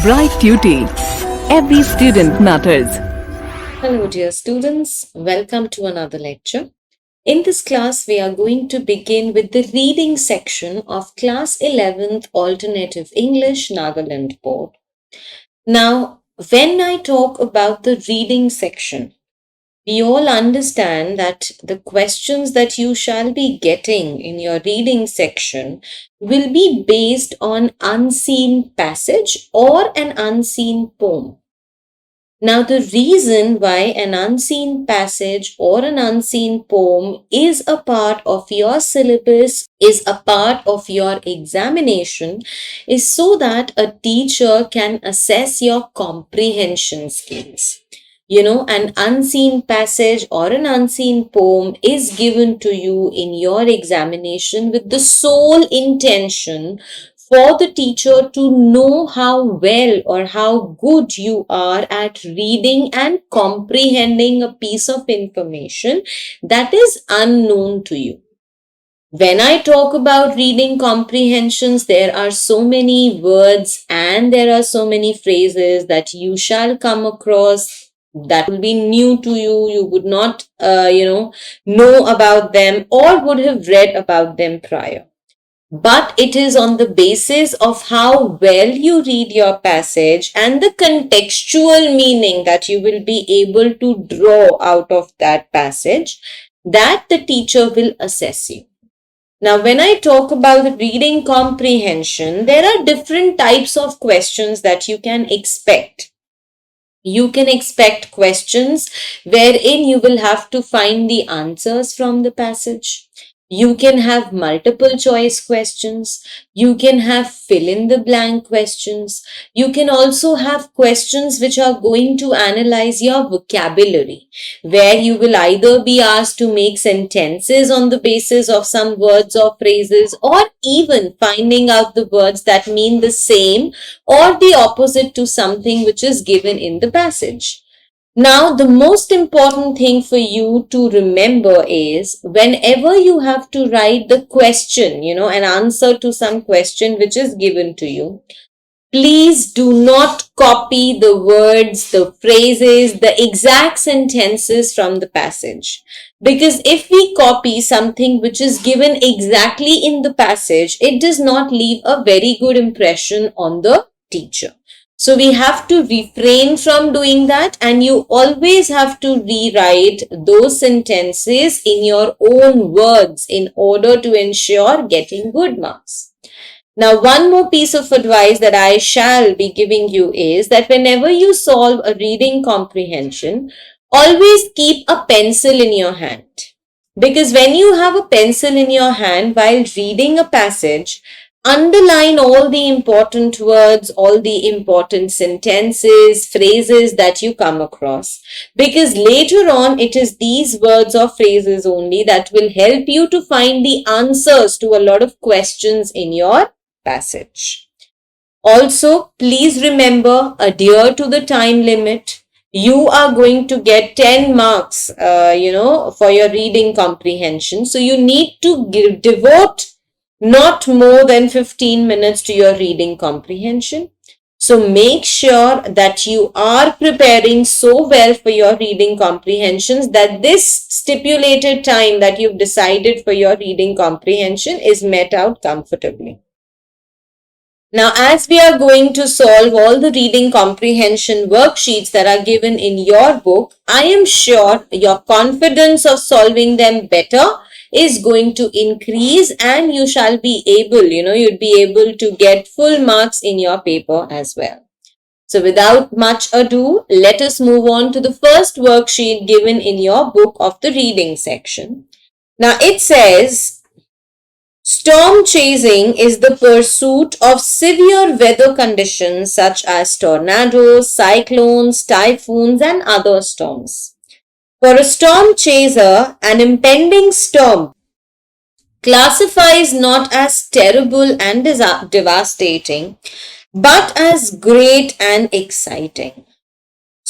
Bright Tuty. Every student matters. Hello, dear students. Welcome to another lecture. In this class, we are going to begin with the reading section of Class 11th Alternative English Nagaland Board. Now, when I talk about the reading section, we all understand that the questions that you shall be getting in your reading section will be based on unseen passage or an unseen poem. Now, the reason why an unseen passage or an unseen poem is a part of your syllabus, is a part of your examination, is so that a teacher can assess your comprehension skills. An unseen passage or an unseen poem is given to you in your examination with the sole intention for the teacher to know how well or how good you are at reading and comprehending a piece of information that is unknown to you. When I talk about reading comprehensions, there are so many words and there are so many phrases that you shall come across that will be new to you. You would not, know about them or would have read about them prior. But it is on the basis of how well you read your passage and the contextual meaning that you will be able to draw out of that passage that the teacher will assess you. Now, when I talk about reading comprehension, there are different types of questions that you can expect. You can expect questions wherein you will have to find the answers from the passage. You can have multiple choice questions. You can have fill in the blank questions. You can also have questions which are going to analyze your vocabulary, where you will either be asked to make sentences on the basis of some words or phrases, or even finding out the words that mean the same or the opposite to something which is given in the passage. Now, the most important thing for you to remember is whenever you have to write the question, an answer to some question which is given to you, please do not copy the words, the phrases, the exact sentences from the passage. Because if we copy something which is given exactly in the passage, it does not leave a very good impression on the teacher. So we have to refrain from doing that, and you always have to rewrite those sentences in your own words in order to ensure getting good marks. Now, one more piece of advice that I shall be giving you is that whenever you solve a reading comprehension, always keep a pencil in your hand. Because when you have a pencil in your hand while reading a passage, underline all the important words, all the important sentences, phrases that you come across. Because later on, it is these words or phrases only that will help you to find the answers to a lot of questions in your passage. Also, please remember, adhere to the time limit. You are going to get 10 marks, for your reading comprehension. So you need to devote not more than 15 minutes to your reading comprehension. So make sure that you are preparing so well for your reading comprehensions that this stipulated time that you've decided for your reading comprehension is met out comfortably. Now, as we are going to solve all the reading comprehension worksheets that are given in your book, I am sure your confidence of solving them better is going to increase, and you shall be able, you'd be able to get full marks in your paper as well. So without much ado, let us move on to the first worksheet given in your book of the reading section. Now it says, storm chasing is the pursuit of severe weather conditions such as tornadoes, cyclones, typhoons, and other storms. For a storm chaser, an impending storm classifies not as terrible and devastating, but as great and exciting.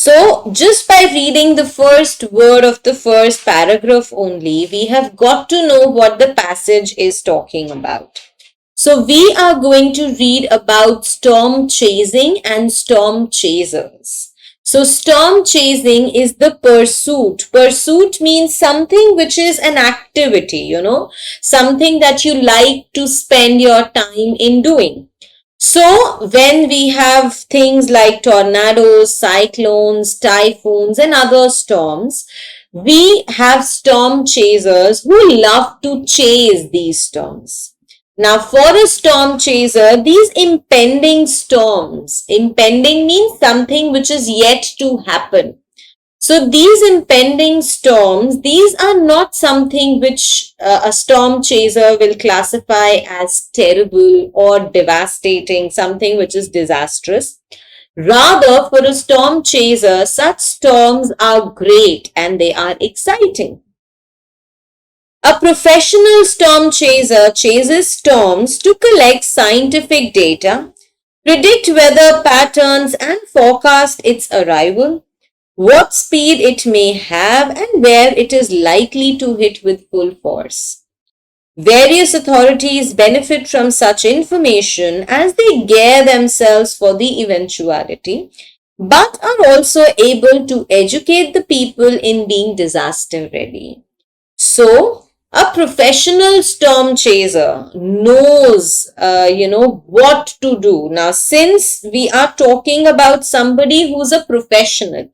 So, just by reading the first word of the first paragraph only, we have got to know what the passage is talking about. So we are going to read about storm chasing and storm chasers. So storm chasing is the pursuit. Pursuit means something which is an activity, something that you like to spend your time in doing. So when we have things like tornadoes, cyclones, typhoons and other storms, we have storm chasers who love to chase these storms. Now for a storm chaser, these impending storms, impending means something which is yet to happen. So these impending storms, these are not something which a storm chaser will classify as terrible or devastating, something which is disastrous. Rather, for a storm chaser, such storms are great and they are exciting. A professional storm chaser chases storms to collect scientific data, predict weather patterns and forecast its arrival, what speed it may have and where it is likely to hit with full force. Various authorities benefit from such information as they gear themselves for the eventuality, but are also able to educate the people in being disaster ready. So, a professional storm chaser knows, what to do. Now, since we are talking about somebody who's a professional,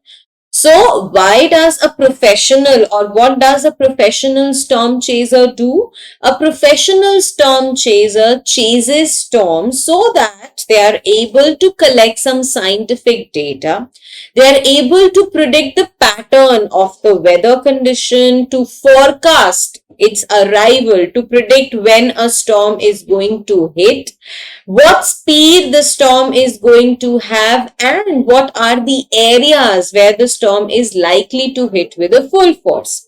so why does a professional or what does a professional storm chaser do? A professional storm chaser chases storms so that they are able to collect some scientific data. They are able to predict the pattern of the weather condition, to forecast its arrival, to predict when a storm is going to hit, what speed the storm is going to have, and what are the areas where the storm is likely to hit with a full force.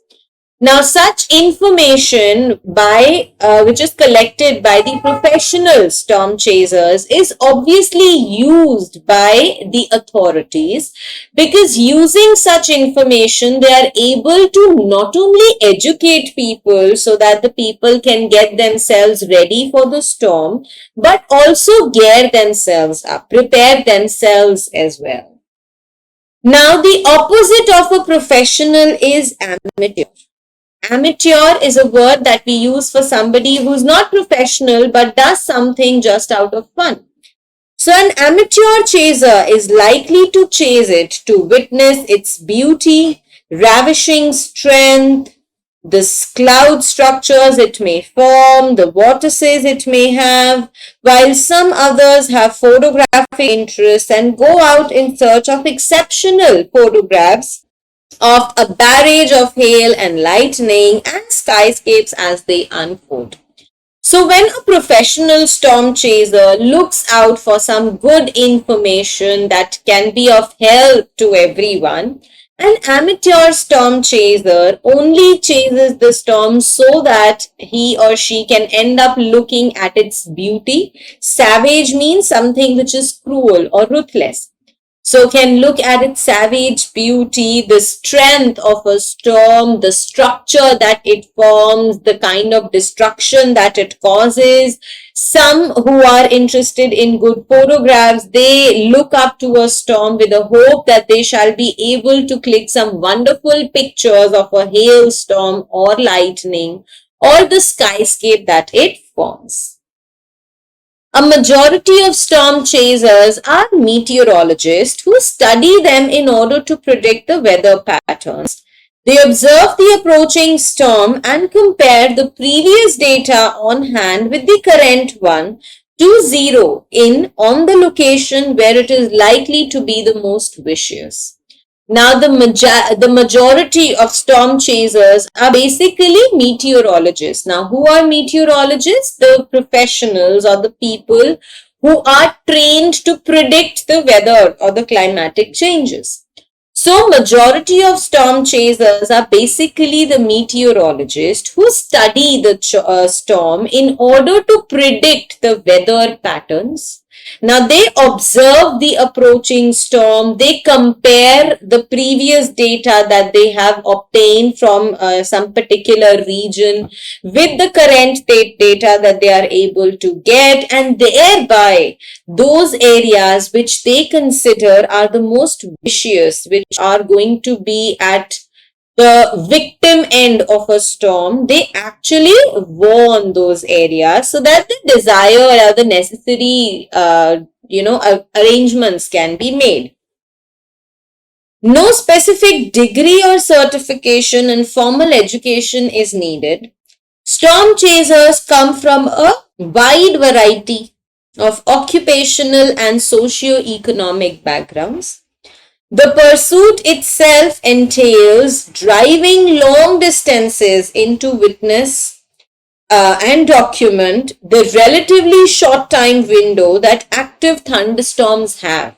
Now, such information which is collected by the professional storm chasers is obviously used by the authorities, because using such information they are able to not only educate people so that the people can get themselves ready for the storm, but also gear themselves up, prepare themselves as well. Now, the opposite of a professional is amateur. Amateur is a word that we use for somebody who's not professional but does something just out of fun. So an amateur chaser is likely to chase it to witness its beauty, ravishing strength, the cloud structures it may form, the vortices it may have, while some others have photographic interests and go out in search of exceptional photographs of a barrage of hail and lightning and skyscapes as they unfold. So when a professional storm chaser looks out for some good information that can be of help to everyone, an amateur storm chaser only chases the storm so that he or she can end up looking at its beauty. Savage means something which is cruel or ruthless. So can look at its savage beauty, the strength of a storm, the structure that it forms, the kind of destruction that it causes. Some who are interested in good photographs, they look up to a storm with a hope that they shall be able to click some wonderful pictures of a hailstorm or lightning or the skyscape that it forms. A majority of storm chasers are meteorologists who study them in order to predict the weather patterns. They observe the approaching storm and compare the previous data on hand with the current one to zero in on the location where it is likely to be the most vicious. Now, the majority of storm chasers are basically meteorologists. Now, who are meteorologists? The professionals or the people who are trained to predict the weather or the climatic changes. So, majority of storm chasers are basically the meteorologists who study the storm in order to predict the weather patterns, Now they observe the approaching storm, they compare the previous data that they have obtained from some particular region with the current data that they are able to get, and thereby those areas which they consider are the most vicious, which are going to be at the victim end of a storm, they actually warn those areas so that the desired or the necessary, arrangements can be made. No specific degree or certification in formal education is needed. Storm chasers come from a wide variety of occupational and socio-economic backgrounds. The pursuit itself entails driving long distances into witness and document the relatively short time window that active thunderstorms have.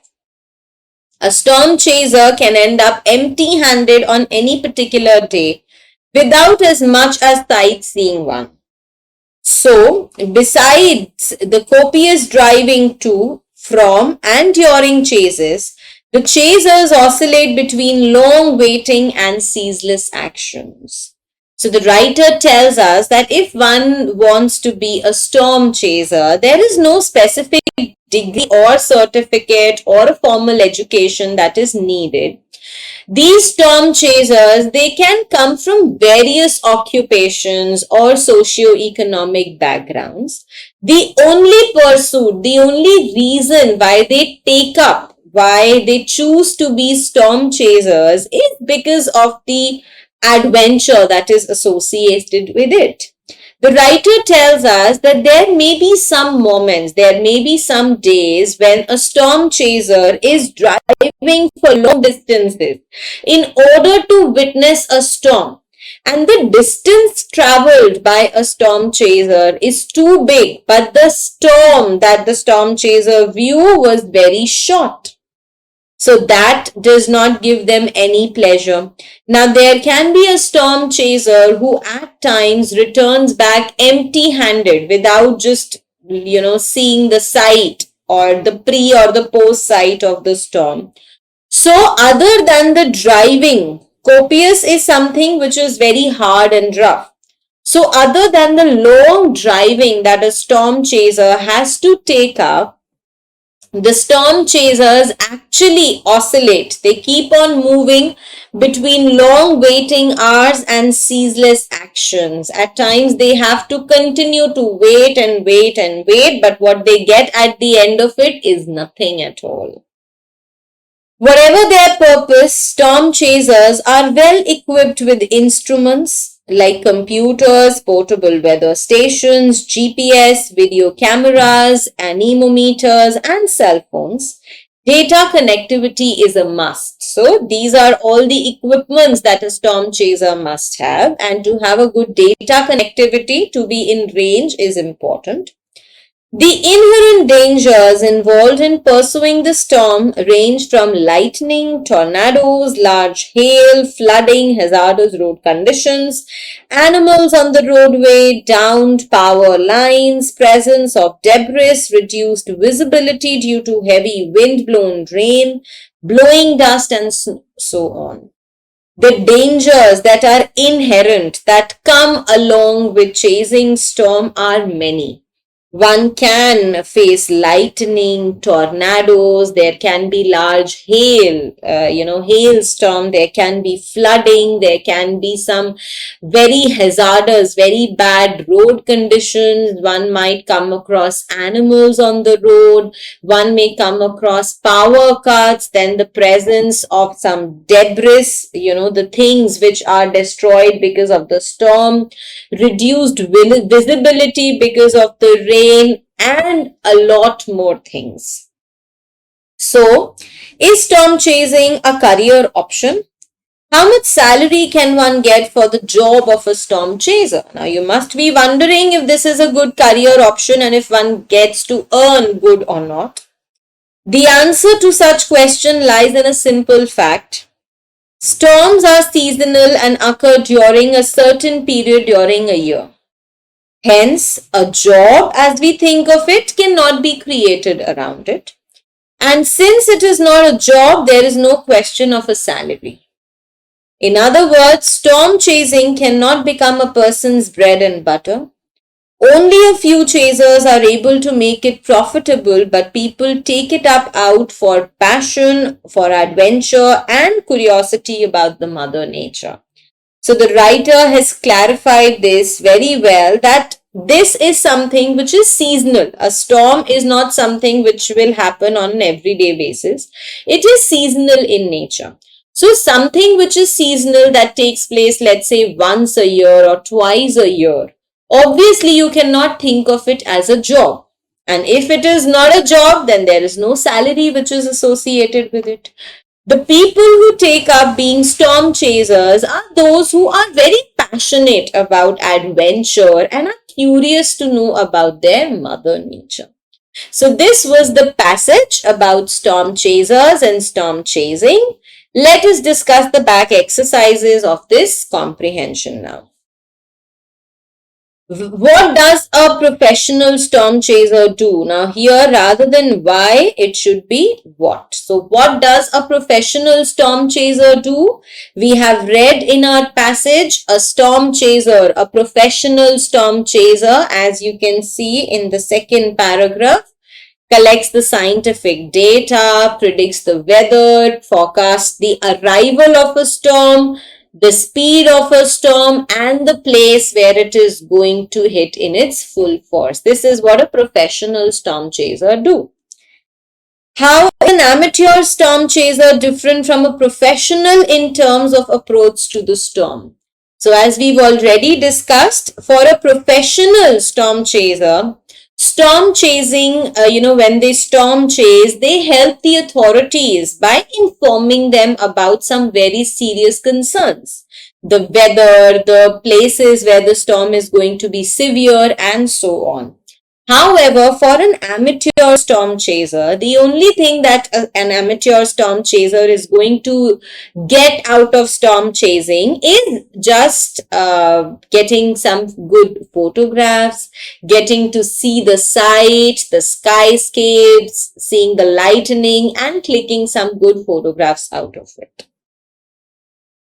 A storm chaser can end up empty handed on any particular day without as much as sightseeing one. So, besides the copious driving to, from, and during chases, the chasers oscillate between long waiting and ceaseless actions. So, the writer tells us that if one wants to be a storm chaser, there is no specific degree or certificate or a formal education that is needed. These storm chasers, they can come from various occupations or socio-economic backgrounds. The only pursuit, the only reason why they take up, why they choose to be storm chasers is because of the adventure that is associated with it. The writer tells us that there may be some moments, there may be some days when a storm chaser is driving for long distances in order to witness a storm. And the distance traveled by a storm chaser is too big, but the storm that the storm chaser view was very short. So that does not give them any pleasure. Now there can be a storm chaser who at times returns back empty handed without just, seeing the sight or the pre or the post sight of the storm. So other than the driving, copious is something which is very hard and rough. So other than the long driving that a storm chaser has to take up, the storm chasers actually oscillate. They keep on moving between long waiting hours and ceaseless actions. At times they have to continue to wait and wait and wait, but what they get at the end of it is nothing at all. Whatever their purpose, storm chasers are well equipped with instruments like computers, portable weather stations, GPS, video cameras, anemometers, and cell phones. Data connectivity is a must. So these are all the equipments that a storm chaser must have, and to have a good data connectivity to be in range is important. The inherent dangers involved in pursuing the storm range from lightning, tornadoes, large hail, flooding, hazardous road conditions, animals on the roadway, downed power lines, presence of debris, reduced visibility due to heavy wind-blown rain, blowing dust, and so on. The dangers that are inherent, that come along with chasing storm are many. One can face lightning, tornadoes, there can be large hail, hailstorm, there can be flooding, there can be some very hazardous, very bad road conditions. One might come across animals on the road, one may come across power cuts, then the presence of some debris, the things which are destroyed because of the storm, reduced visibility because of the rain, and a lot more things. So, is storm chasing a career option? How much salary can one get for the job of a storm chaser? Now, you must be wondering if this is a good career option and if one gets to earn good or not. The answer to such question lies in a simple fact. Storms are seasonal and occur during a certain period during a year. Hence, a job as we think of it cannot be created around it. And since it is not a job, there is no question of a salary. In other words, storm chasing cannot become a person's bread and butter. Only a few chasers are able to make it profitable, but people take it up out for passion, for adventure, and curiosity about the mother nature. So the writer has clarified this very well, that this is something which is seasonal. A storm is not something which will happen on an everyday basis. It is seasonal in nature. So something which is seasonal that takes place, let's say once a year or twice a year, obviously you cannot think of it as a job. And if it is not a job, then there is no salary which is associated with it. The people who take up being storm chasers are those who are very passionate about adventure and are curious to know about their mother nature. So this was the passage about storm chasers and storm chasing. Let us discuss the back exercises of this comprehension now. What does a professional storm chaser do? Now here, rather than why, it should be what. So what does a professional storm chaser do? We have read in our passage, a storm chaser, a professional storm chaser, as you can see in the second paragraph, collects the scientific data, predicts the weather, forecasts the arrival of a storm, the speed of a storm, and the place where it is going to hit in its full force. This is what a professional storm chaser do. How is an amateur storm chaser different from a professional in terms of approach to the storm? So as we've already discussed, for a professional storm chaser, storm chasing, when they storm chase, they help the authorities by informing them about some very serious concerns. The weather, the places where the storm is going to be severe, and so on. However, for an amateur storm chaser, the only thing that an amateur storm chaser is going to get out of storm chasing is just getting some good photographs, getting to see the sight, the skyscapes, seeing the lightning, and clicking some good photographs out of it.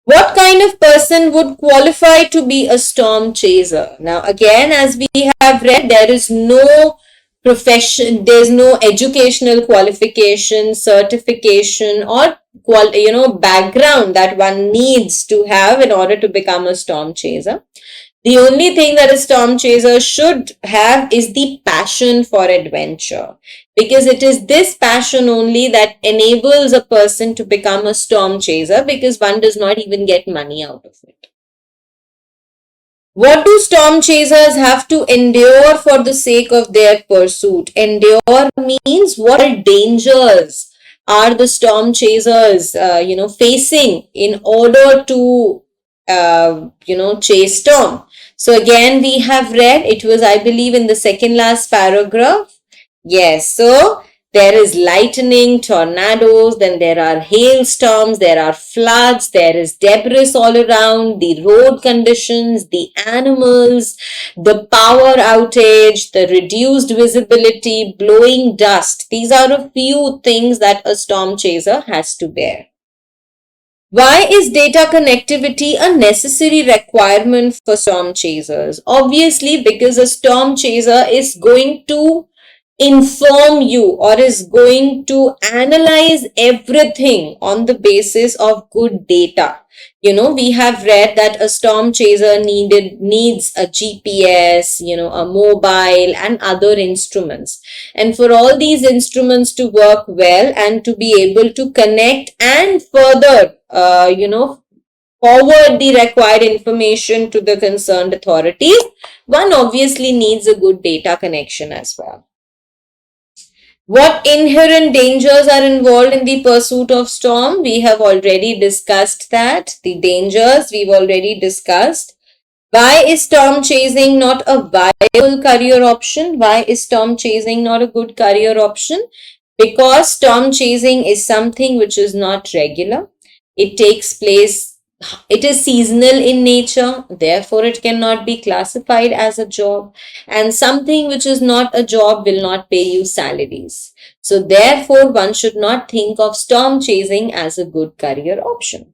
What kind of person would qualify to be a storm chaser? Now, again, as we have read, there is no profession, there is no educational qualification, certification, or background that one needs to have in order to become a storm chaser. The only thing that a storm chaser should have is the passion for adventure, because it is this passion only that enables a person to become a storm chaser, because one does not even get money out of it. What do storm chasers have to endure for the sake of their pursuit? Endure means what dangers are the storm chasers facing in order to chase storm. So again, we have read, it was, I believe, in the second last paragraph. Yes, so there is lightning, tornadoes, then there are hailstorms, there are floods, there is debris all around, the road conditions, the animals, the power outage, the reduced visibility, blowing dust. These are a few things that a storm chaser has to bear. Why is data connectivity a necessary requirement for storm chasers? Obviously, because a storm chaser is going to inform you or is going to analyze everything on the basis of good data. We have read that a storm chaser needs a GPS, a mobile and other instruments. And for all these instruments to work well and to be able to connect and further, forward the required information to the concerned authorities, one obviously needs a good data connection as well. What inherent dangers are involved in the pursuit of storm? We have already discussed that. The dangers we've already discussed. Why is storm chasing not a viable career option? Why is storm chasing not a good career option? Because storm chasing is something which is not regular. It takes place It is seasonal in nature, therefore it cannot be classified as a job, and something which is not a job will not pay you salaries. So therefore one should not think of storm chasing as a good career option.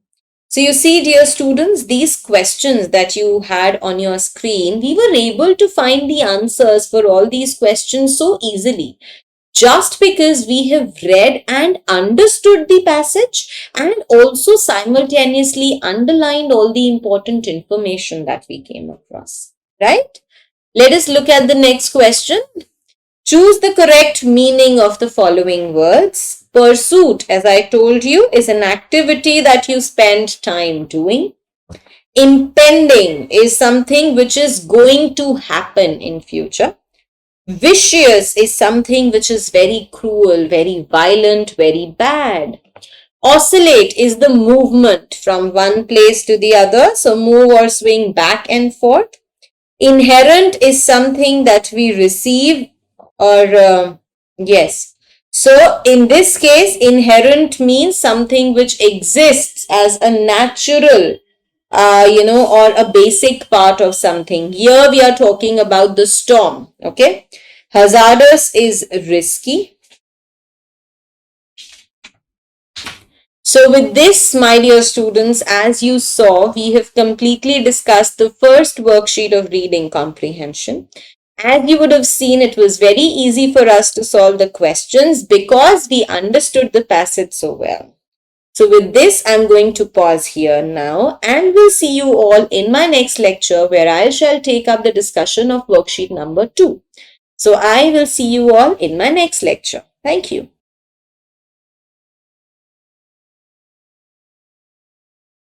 So you see, dear students, these questions that you had on your screen, we were able to find the answers for all these questions so easily, just because we have read and understood the passage and also simultaneously underlined all the important information that we came across, right? Let us look at the next question. Choose the correct meaning of the following words. Pursuit, as I told you, is an activity that you spend time doing. Impending is something which is going to happen in future. Vicious is something which is very cruel, very violent, very bad. Oscillate is the movement from one place to the other, so move or swing back and forth. Inherent is something that we receive or yes. So in this case, inherent means something which exists as a natural or a basic part of something. Here we are talking about the storm, okay? Hazardous is risky. So with this, my dear students, as you saw, we have completely discussed the first worksheet of reading comprehension. As you would have seen, it was very easy for us to solve the questions because we understood the passage so well. So with this, I'm going to pause here now and we'll see you all in my next lecture where I shall take up the discussion of worksheet number 2. So I will see you all in my next lecture. Thank you.